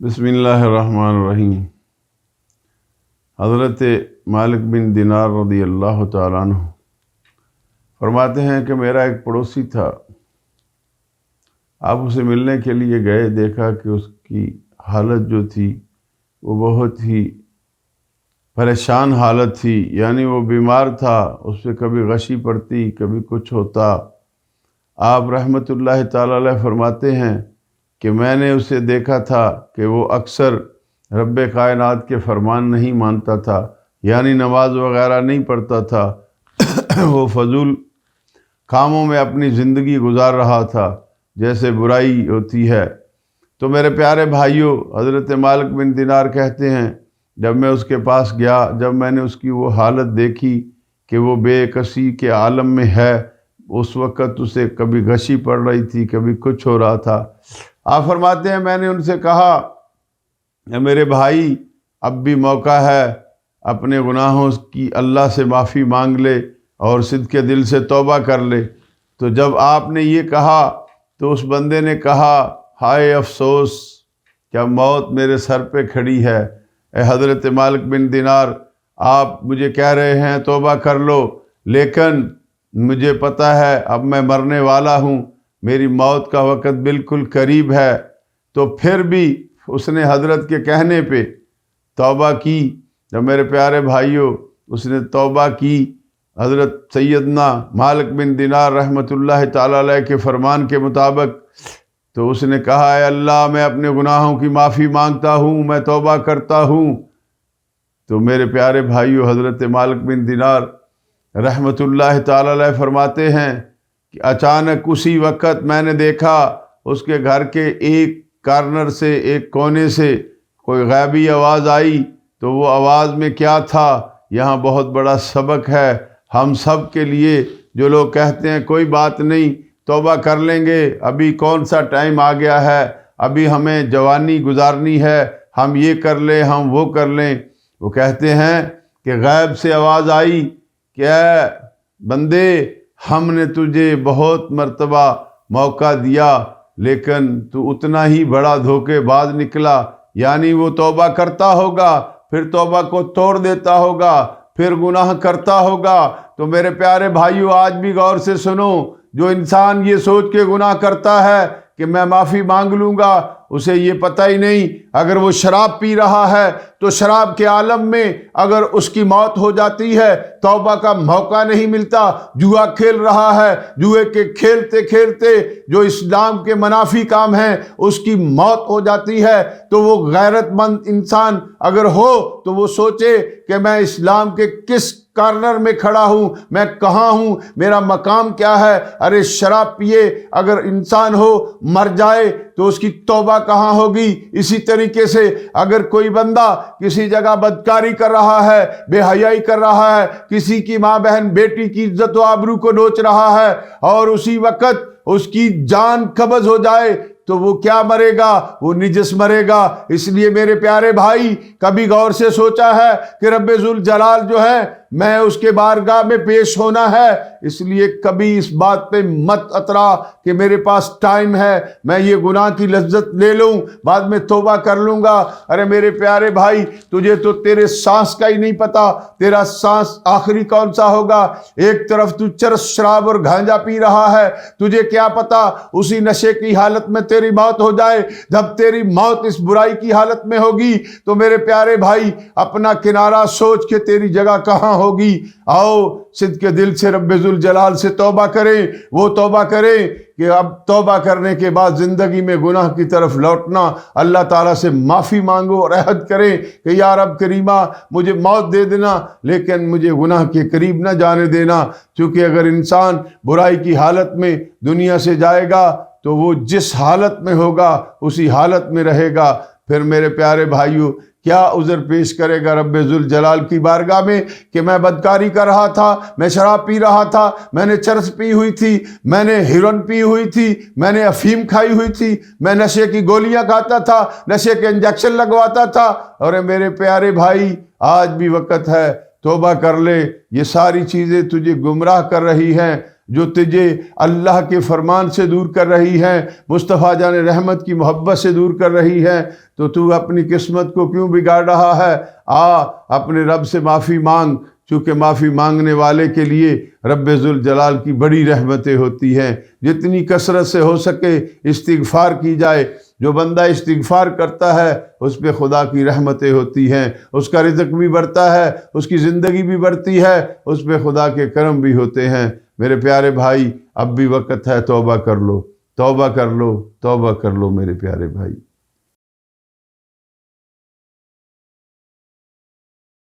بسم اللہ الرحمن الرحیم۔ حضرت مالک بن دینار رضی اللہ تعالیٰ عنہ فرماتے ہیں کہ میرا ایک پڑوسی تھا، آپ اسے ملنے کے لیے گئے، دیکھا کہ اس کی حالت جو تھی وہ بہت ہی پریشان حالت تھی، یعنی وہ بیمار تھا، اس پہ کبھی غشی پڑتی، کبھی کچھ ہوتا۔ آپ رحمت اللہ تعالیٰ علیہ فرماتے ہیں کہ میں نے اسے دیکھا تھا کہ وہ اکثر رب کائنات کے فرمان نہیں مانتا تھا، یعنی نماز وغیرہ نہیں پڑھتا تھا، وہ فضول کاموں میں اپنی زندگی گزار رہا تھا جیسے برائی ہوتی ہے۔ تو میرے پیارے بھائیوں، حضرت مالک بن دینار کہتے ہیں جب میں اس کے پاس گیا، جب میں نے اس کی وہ حالت دیکھی کہ وہ بے کسی کے عالم میں ہے، اس وقت اسے کبھی غشی پڑ رہی تھی، کبھی کچھ ہو رہا تھا۔ آپ فرماتے ہیں میں نے ان سے کہا کہ میرے بھائی، اب بھی موقع ہے، اپنے گناہوں کی اللہ سے معافی مانگ لے اور صدق کے دل سے توبہ کر لے۔ تو جب آپ نے یہ کہا تو اس بندے نے کہا، ہائے افسوس، کیا موت میرے سر پہ کھڑی ہے۔ اے حضرت مالک بن دینار، آپ مجھے کہہ رہے ہیں توبہ کر لو، لیکن مجھے پتہ ہے اب میں مرنے والا ہوں، میری موت کا وقت بالکل قریب ہے۔ تو پھر بھی اس نے حضرت کے کہنے پہ توبہ کی۔ جب میرے پیارے بھائیوں اس نے توبہ کی، حضرت سیدنا مالک بن دینار رحمۃ اللہ تعالیٰ علیہ کے فرمان کے مطابق، تو اس نے کہا، اے اللہ، میں اپنے گناہوں کی معافی مانگتا ہوں، میں توبہ کرتا ہوں۔ تو میرے پیارے بھائیوں، حضرت مالک بن دینار رحمۃ اللہ تعالیٰ علیہ فرماتے ہیں کہ اچانک اسی وقت میں نے دیکھا اس کے گھر کے ایک کارنر سے، ایک کونے سے کوئی غیبی آواز آئی۔ تو وہ آواز میں کیا تھا؟ یہاں بہت بڑا سبق ہے ہم سب کے لیے، جو لوگ کہتے ہیں کوئی بات نہیں، توبہ کر لیں گے، ابھی کون سا ٹائم آ گیا ہے، ابھی ہمیں جوانی گزارنی ہے، ہم یہ کر لیں، ہم وہ کر لیں۔ وہ کہتے ہیں کہ غیب سے آواز آئی کہ اے بندے، ہم نے تجھے بہت مرتبہ موقع دیا، لیکن تو اتنا ہی بڑا دھوکے باز نکلا۔ یعنی وہ توبہ کرتا ہوگا، پھر توبہ کو توڑ دیتا ہوگا، پھر گناہ کرتا ہوگا۔ تو میرے پیارے بھائیو، آج بھی غور سے سنو، جو انسان یہ سوچ کے گناہ کرتا ہے کہ میں معافی مانگ لوں گا، اسے یہ پتہ ہی نہیں، اگر وہ شراب پی رہا ہے تو شراب کے عالم میں اگر اس کی موت ہو جاتی ہے، توبہ کا موقع نہیں ملتا۔ جوا کھیل رہا ہے، جوئے کے کھیلتے کھیلتے جو اسلام کے منافی کام ہیں اس کی موت ہو جاتی ہے۔ تو وہ غیرت مند انسان اگر ہو تو وہ سوچے کہ میں اسلام کے کس کارنر میں کھڑا ہوں، میں کہاں ہوں، میرا مقام کیا ہے۔ ارے شراب پیے اگر انسان ہو مر جائے تو اس کی توبہ کہاں ہوگی؟ اسی طریقے سے اگر کوئی بندہ کسی جگہ بدکاری کر رہا ہے، بے حیائی کر رہا ہے، کسی کی ماں بہن بیٹی کی عزت و آبرو کو نوچ رہا ہے، اور اسی وقت اس کی جان قبض ہو جائے، تو وہ کیا مرے گا؟ وہ نجس مرے گا۔ اس لیے میرے پیارے بھائی، کبھی غور سے سوچا ہے کہ رب ذوالجلال جو ہے، میں اس کے بارگاہ میں پیش ہونا ہے، اس لیے کبھی اس بات پہ مت اترا کہ میرے پاس ٹائم ہے، میں یہ گناہ کی لذت لے لوں، بعد میں توبہ کر لوں گا۔ ارے میرے پیارے بھائی، تجھے تو تیرے سانس کا ہی نہیں پتا، تیرا سانس آخری کون سا ہوگا۔ ایک طرف تو چرس، شراب اور گھانجا پی رہا ہے، تجھے کیا پتا اسی نشے کی حالت میں تیری موت ہو جائے۔ جب تیری موت اس برائی کی حالت میں ہوگی تو میرے پیارے بھائی، اپنا کنارہ سوچ کے تیری جگہ کہاں ہوگی۔ آؤ صدق کے دل سے رب ذوالجلال سے توبہ کریں، وہ توبہ کریں کہ اب توبہ کرنے کے بعد زندگی میں گناہ کی طرف لوٹنا، اللہ تعالیٰ سے معافی مانگو اور عہد کریں کہ یا رب کریمہ، مجھے موت دے دینا لیکن مجھے گناہ کے قریب نہ جانے دینا۔ کیونکہ اگر انسان برائی کی حالت میں دنیا سے جائے گا تو وہ جس حالت میں ہوگا اسی حالت میں رہے گا۔ پھر میرے پیارے بھائیو، کیا عذر پیش کرے گا رب ذوالجلال کی بارگاہ میں کہ میں بدکاری کر رہا تھا، میں شراب پی رہا تھا، میں نے چرس پی ہوئی تھی، میں نے ہیروئن پی ہوئی تھی، میں نے افیم کھائی ہوئی تھی، میں نشے کی گولیاں کھاتا تھا، نشے کے انجیکشن لگواتا تھا۔ اور میرے پیارے بھائی، آج بھی وقت ہے، توبہ کر لے۔ یہ ساری چیزیں تجھے گمراہ کر رہی ہیں، جو تجھے اللہ کے فرمان سے دور کر رہی ہے، مصطفیٰ جان رحمت کی محبت سے دور کر رہی ہے، تو اپنی قسمت کو کیوں بگاڑ رہا ہے؟ اپنے رب سے معافی مانگ، چونکہ معافی مانگنے والے کے لیے رب ذوالجلال کی بڑی رحمتیں ہوتی ہیں۔ جتنی کثرت سے ہو سکے استغفار کی جائے۔ جو بندہ استغفار کرتا ہے اس پہ خدا کی رحمتیں ہوتی ہیں، اس کا رزق بھی بڑھتا ہے، اس کی زندگی بھی بڑھتی ہے، اس پہ خدا کے کرم بھی ہوتے ہیں۔ میرے پیارے بھائی، اب بھی وقت ہے، توبہ کر لو، توبہ کر لو، توبہ کر لو میرے پیارے بھائی۔